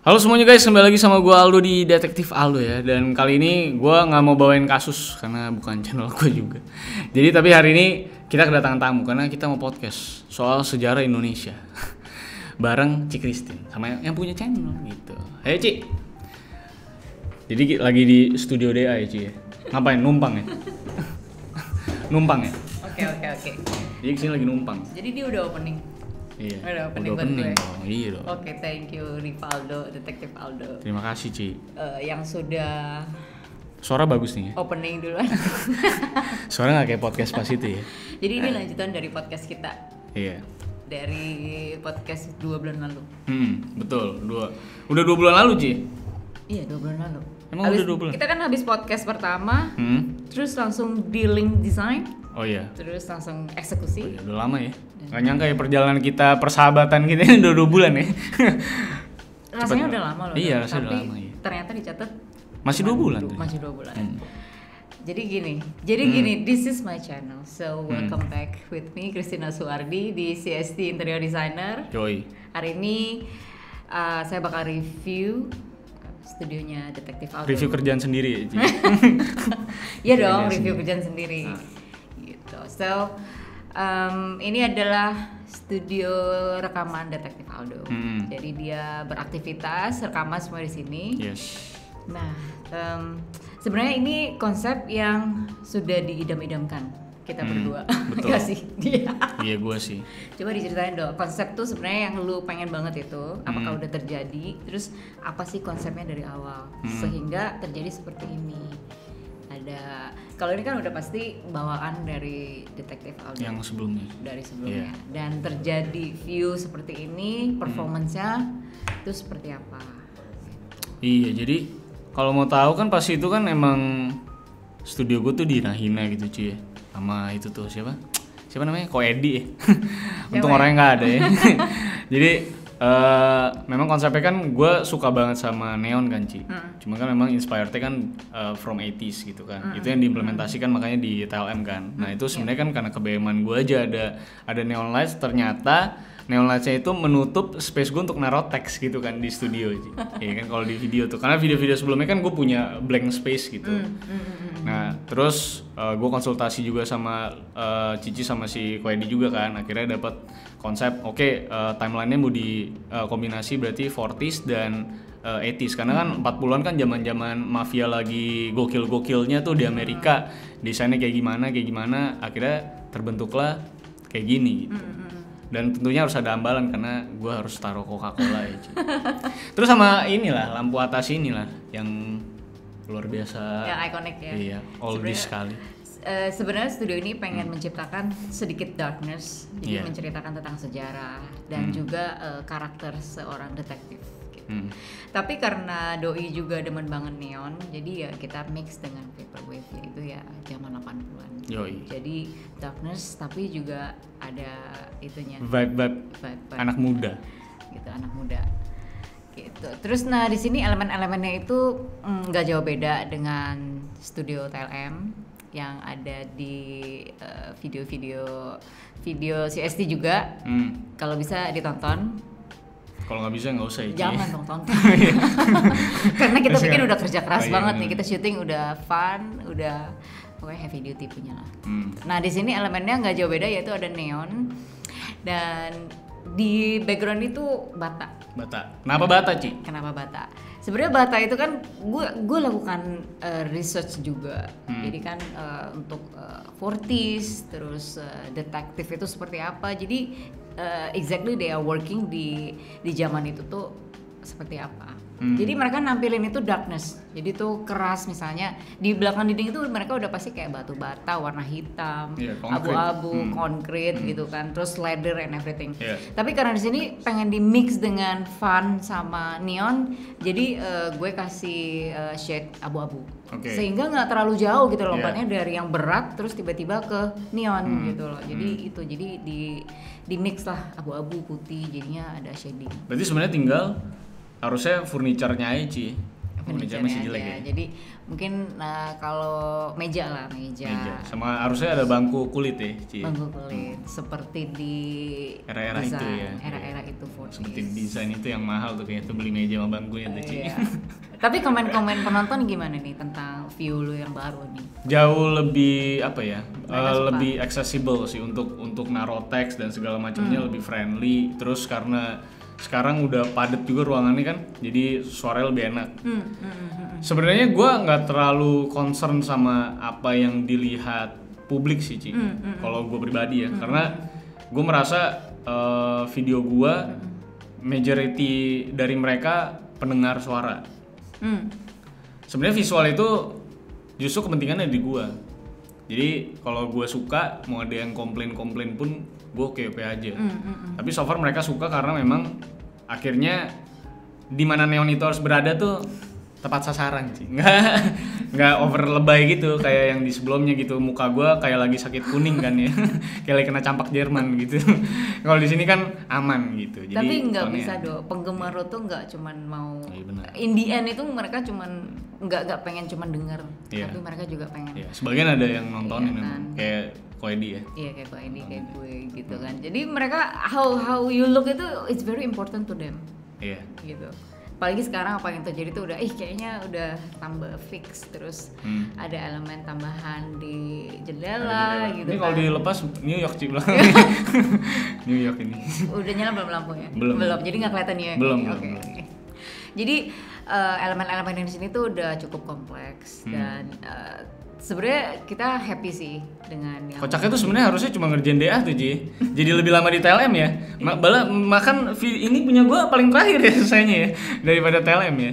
Halo semuanya guys, kembali lagi sama gue Aldo di Detektif Aldo ya. Dan kali ini gue gak mau bawain kasus karena bukan channel gue juga. Jadi tapi hari ini kita kedatangan tamu karena kita mau podcast soal sejarah Indonesia bareng Ci Christine sama yang punya channel gitu. Hey Ci. Jadi lagi di studio DA ya Ci ya. Ngapain? Numpang ya? Numpang ya? Oke. Jadi kesini lagi numpang. Jadi dia udah opening. Iya. Udah opening buat gue. Dong. Iya dong. Oke, thank you Rivaldo, Detektif Aldo. Terima kasih Ci. Yang sudah Suara bagus nih ya. opening duluan. Suara gak kayak podcast pas itu ya. Jadi ini lanjutan dari podcast kita. Iya. Dari podcast 2 bulan lalu. Betul. Udah 2 bulan lalu Ci. Iya, 2 bulan lalu. Emang udah 2 bulan? Kita kan habis podcast pertama, terus langsung dealing design. Oh iya. Terus langsung eksekusi. Oh iya, udah lama ya. Gak nyangka ya perjalanan kita persahabatan kita ini udah 2 bulan ya. Rasanya udah lama loh. Iya, rasanya tapi udah lama ya. ternyata dicatat Masih 2 bulan. Masih 2 bulan. Jadi gini, this is my channel. So welcome back with me Christina Suardi di CST Interior Designer. Yoi. Hari ini saya bakal review studionya Detektif Aldo. Review kerjaan sendiri ya, Ci? Iya dong, review kerjaan sendiri. Gitu. So ini adalah studio rekaman Detektif Aldo. Jadi dia beraktivitas, rekaman semua di sini. Yes. Nah, sebenarnya ini konsep yang sudah diidam-idamkan kita berdua. Betul. Gak sih? Iya gue sih. Coba diceritain dong, konsep tuh sebenarnya yang lu pengen banget itu, apakah udah terjadi? Terus apa sih konsepnya dari awal sehingga terjadi seperti ini? Ada, kalau ini kan udah pasti bawaan dari Detektif Aldo Yang sebelumnya. dari sebelumnya, dan terjadi view seperti ini, performance-nya itu seperti apa? Iya, jadi kalau mau tahu kan pasti itu kan emang studio gue tuh di Rahina gitu Ci ya. Sama itu tuh siapa namanya? Ko Edi ya. Untung orangnya nggak ada ya. Jadi memang konsepnya kan gue suka banget sama neon kan Ci. Cuma kan memang inspirednya kan from 80s gitu kan. Itu yang diimplementasikan makanya di TLM kan. Nah itu sebenarnya kan karena kebeeman gue aja ada neon lights, ternyata neon lights-nya itu menutup space gue untuk naruh teks gitu kan di studio Ci. Iya kan kalau di video tuh, karena video-video sebelumnya kan gue punya blank space gitu. Nah terus gue konsultasi juga sama Cici sama si Koedi juga kan, akhirnya dapat konsep timeline-nya mau di kombinasi berarti 40s dan 80s, karena kan 40-an kan zaman-zaman mafia lagi gokil-gokilnya tuh di Amerika, desainnya kayak gimana, akhirnya terbentuklah kayak gini gitu. Dan tentunya harus ada ambalan karena gue harus taruh Coca-Cola ya Ci. Terus sama inilah lampu atas inilah yang luar biasa, Yang ikonik ya. Iya, oldies sekali. Sebenarnya studio ini pengen menciptakan sedikit darkness, jadi Iya. menceritakan tentang sejarah dan juga karakter seorang detektif. Gitu. Tapi karena Doi juga demen banget neon, jadi ya kita mix dengan vaporwave, yaitu ya zaman 80-an. Yoi. Jadi darkness tapi juga ada itunya. Vibe anak muda. Gitu, anak muda. Gitu. Terus di sini elemen-elemennya itu nggak jauh beda dengan studio TLM yang ada di video CST juga. Kalau bisa ditonton. Kalau nggak bisa nggak usah ya Ci. Jangan dong tonton. Karena kita bikin udah kerja keras banget nih. Kita syuting udah fun, udah pokoknya heavy duty punya lah. Nah di sini elemennya nggak jauh beda, yaitu ada neon dan di background itu bata. Kenapa bata Ci? Kenapa bata? Sebenarnya bata itu kan gue lakukan research juga. Jadi kan untuk 40s terus detektif itu seperti apa. Jadi exactly they are working di zaman itu tuh seperti apa. Jadi mereka nampilin itu darkness. Jadi tuh keras, misalnya di belakang dinding itu mereka udah pasti kayak batu bata warna hitam, abu-abu, konkret gitu kan. Terus ladder and everything. Tapi karena di sini pengen di mix dengan fun sama neon, jadi gue kasih shade abu-abu. Sehingga nggak terlalu jauh gitu lompatnya dari yang berat terus tiba-tiba ke neon gitu loh. Jadi itu di mix lah abu-abu putih, jadinya ada shading. Berarti sebenarnya tinggal harusnya furniturnya aja Ci. Meja masih jelek aja. ya? Jadi mungkin kalau meja Meja. Sama harusnya ada bangku kulit ya, Ci. Bangku kulit seperti di Era-era itu desain, ya. era-era itu 40s. Seperti desain itu yang mahal tuh kayaknya tuh beli meja sama bangkunya tuh, Ci. Iya. Tapi komen-komen penonton gimana nih tentang view lu yang baru nih? Jauh lebih apa ya? Suka. Lebih accessible sih untuk naro teks dan segala macamnya, lebih friendly. Terus karena sekarang udah padat juga ruangannya kan, jadi suaranya lebih enak. Sebenarnya gue nggak terlalu concern sama apa yang dilihat publik sih, Ci. Kalau gue pribadi ya, karena gue merasa video gue majority dari mereka pendengar suara. Sebenarnya visual itu justru kepentingannya di gue. Jadi kalau gue suka, mau ada yang komplain pun gue oke aja. Tapi so far mereka suka karena memang akhirnya di mana neon itu harus berada tuh tepat sasaran sih. Nggak over lebay gitu kayak yang di sebelumnya gitu. Muka gue kayak lagi sakit kuning kan ya. Kayak lagi kena campak Jerman gitu. Kalau di sini kan aman gitu. Jadi tapi nggak bisa dong, penggemar lo tuh nggak cuman mau in the end itu mereka cuman nggak pengen cuman denger, tapi mereka juga pengen. Iya, sebagian ada yang nontonin memang kayak Koedi ya. Iya kayak Koedi, kayak gue gitu kan. Jadi mereka how you look itu it's very important to them. Iya. Gitu. Apalagi sekarang apa yang terjadi tuh udah kayaknya udah tambah fix, terus ada elemen tambahan di jendela gitu. Ini kalau dilepas New York sih bilang. New York ini. Udah nyala belum lampunya? Belum. Jadi nggak kelihatan New York. Belum. Jadi elemen-elemen di sini tuh udah cukup kompleks dan sebenarnya kita happy sih dengan yang kocaknya tuh sebenarnya harusnya cuma ngerjain DA tuh Ji. Jadi lebih lama di TLM ya. Makan ini punya gua paling terakhir ya selesainya ya daripada TLM ya.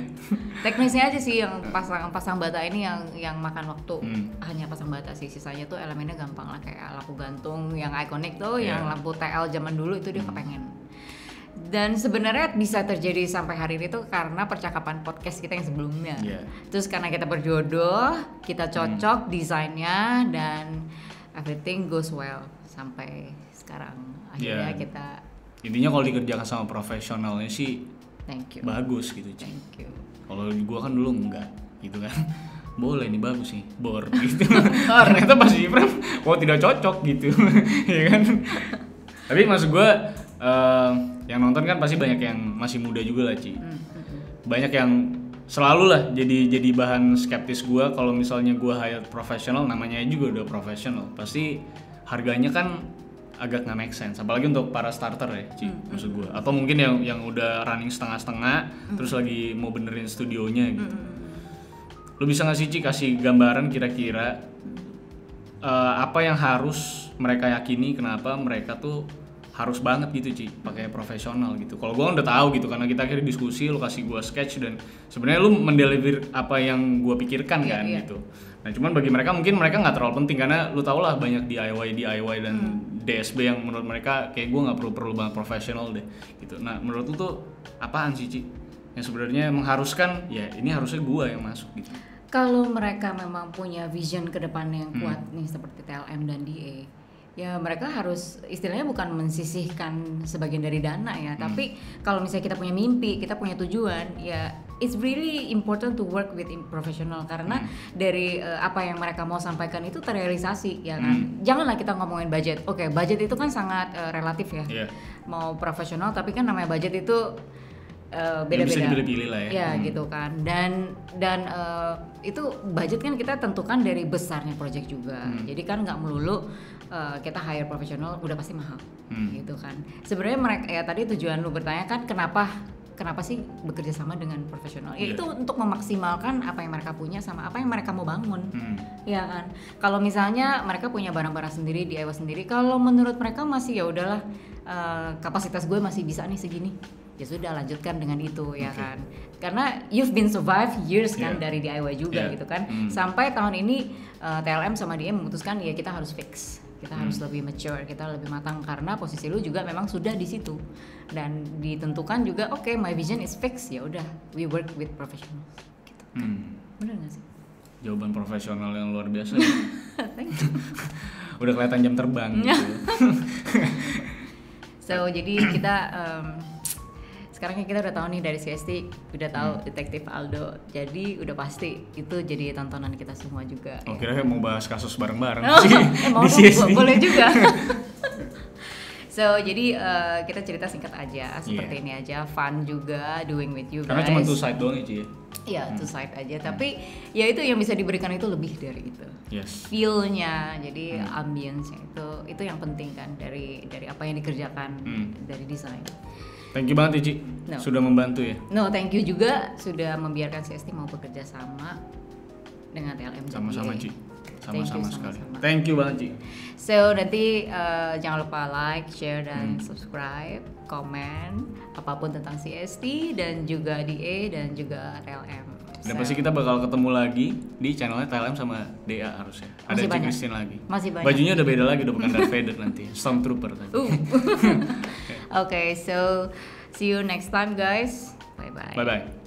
Teknisnya aja sih yang pasang bata ini yang makan waktu. Hanya pasang bata sih, sisanya tuh elemennya gampang lah kayak lampu gantung yang ikonik tuh, yang lampu TL zaman dulu itu dia kepengen. Dan sebenarnya bisa terjadi sampai hari ini tuh karena percakapan podcast kita yang sebelumnya. Terus karena kita berjodoh, kita cocok desainnya dan everything goes well sampai sekarang. Akhirnya kita intinya kalau dikerjakan sama profesionalnya sih bagus gitu. Thank you. Kalau gua kan dulu enggak gitu kan. Boleh nih bagus sih, bor gitu. Ternyata pas di frame, tidak cocok gitu. Ya kan. Tapi maksud gua yang nonton kan pasti banyak yang masih muda juga lah Ci. Banyak yang selalu lah jadi bahan skeptis gue kalau misalnya gue hire profesional, namanya juga udah profesional, pasti harganya kan agak nggak make sense, apalagi untuk para starter ya Ci, maksud gue. Atau mungkin yang udah running setengah-setengah terus lagi mau benerin studionya gitu. Lu bisa nggak sih Ci kasih gambaran kira-kira apa yang harus mereka yakini, kenapa mereka tuh harus banget gitu Ci pakai profesional gitu. Kalau gue udah tahu gitu karena kita akhirnya diskusi, lu kasih gue sketch dan sebenarnya lu mendeliver apa yang gue pikirkan kan gitu. Nah cuman bagi mereka mungkin mereka nggak terlalu penting karena lu tau lah banyak DIY dan DSB yang menurut mereka kayak gue nggak perlu banget profesional deh gitu. Nah menurut lu tuh apaan sih Ci yang sebenarnya mengharuskan ya ini harusnya gue yang masuk gitu? Kalau mereka memang punya vision ke depannya yang kuat nih seperti TLM dan DA, ya mereka harus istilahnya bukan mensisihkan sebagian dari dana ya, tapi kalau misalnya kita punya mimpi, kita punya tujuan, ya it's really important to work with professional karena dari apa yang mereka mau sampaikan itu terrealisasi ya kan. Janganlah kita ngomongin budget. Oke, budget itu kan sangat relatif ya. Mau profesional tapi kan namanya budget itu beda-beda. Bisa dipilih-pilih lah ya. Ya gitu kan. Dan itu budget kan kita tentukan dari besarnya project juga. Jadi kan nggak melulu kita hire profesional udah pasti mahal gitu kan. Sebenarnya mereka ya tadi tujuan lu bertanya kan kenapa sih bekerja sama dengan profesional? Ya itu untuk memaksimalkan apa yang mereka punya sama apa yang mereka mau bangun. Ya kan. Kalau misalnya mereka punya barang-barang sendiri, DIY sendiri, kalau menurut mereka masih ya udahlah kapasitas gue masih bisa nih segini. Ya sudah lanjutkan dengan itu ya kan. Karena you've been survive years kan dari DIY juga gitu kan. Sampai tahun ini TLM sama dia memutuskan ya kita harus fix. Kita harus lebih mature, kita lebih matang karena posisi lu juga memang sudah di situ dan ditentukan juga oke, my vision is fixed, ya udah we work with professionals gitu. Bener nggak sih? Jawaban profesional yang luar biasa. Udah kelihatan jam terbang gitu. So jadi kita sekarang kan kita udah tahu nih dari CST, udah tahu Detektif Aldo, jadi udah pasti itu jadi tontonan kita semua juga. Oh, kira mau bahas kasus bareng-bareng Mau di CST. boleh juga. So jadi kita cerita singkat aja seperti ini aja, fun juga doing with you guys. Karena cuma two side doang ya Ci ya. Iya, two side aja, tapi ya itu yang bisa diberikan itu lebih dari itu. Yes. Feel-nya, jadi ambience-nya itu yang penting kan dari apa yang dikerjakan dari desain. Thank you banget ya Ci, sudah membantu ya. No, thank you juga sudah membiarkan CST mau bekerja sama dengan TLM. Sama-sama Ci, sama-sama sekali. sama-sama. Thank you banget Ci. So nanti jangan lupa like, share dan subscribe, komen apapun tentang CST dan juga DA dan juga TLM. Dan pasti kita bakal ketemu lagi di channelnya TLM sama DA harusnya. Ada Masih Ci banyak. Christine lagi. Masih banyak. Bajunya udah beda lagi, udah bukan Darth Vader nanti, Stormtrooper tadi. Okay, so see you next time guys. Bye bye. Bye bye.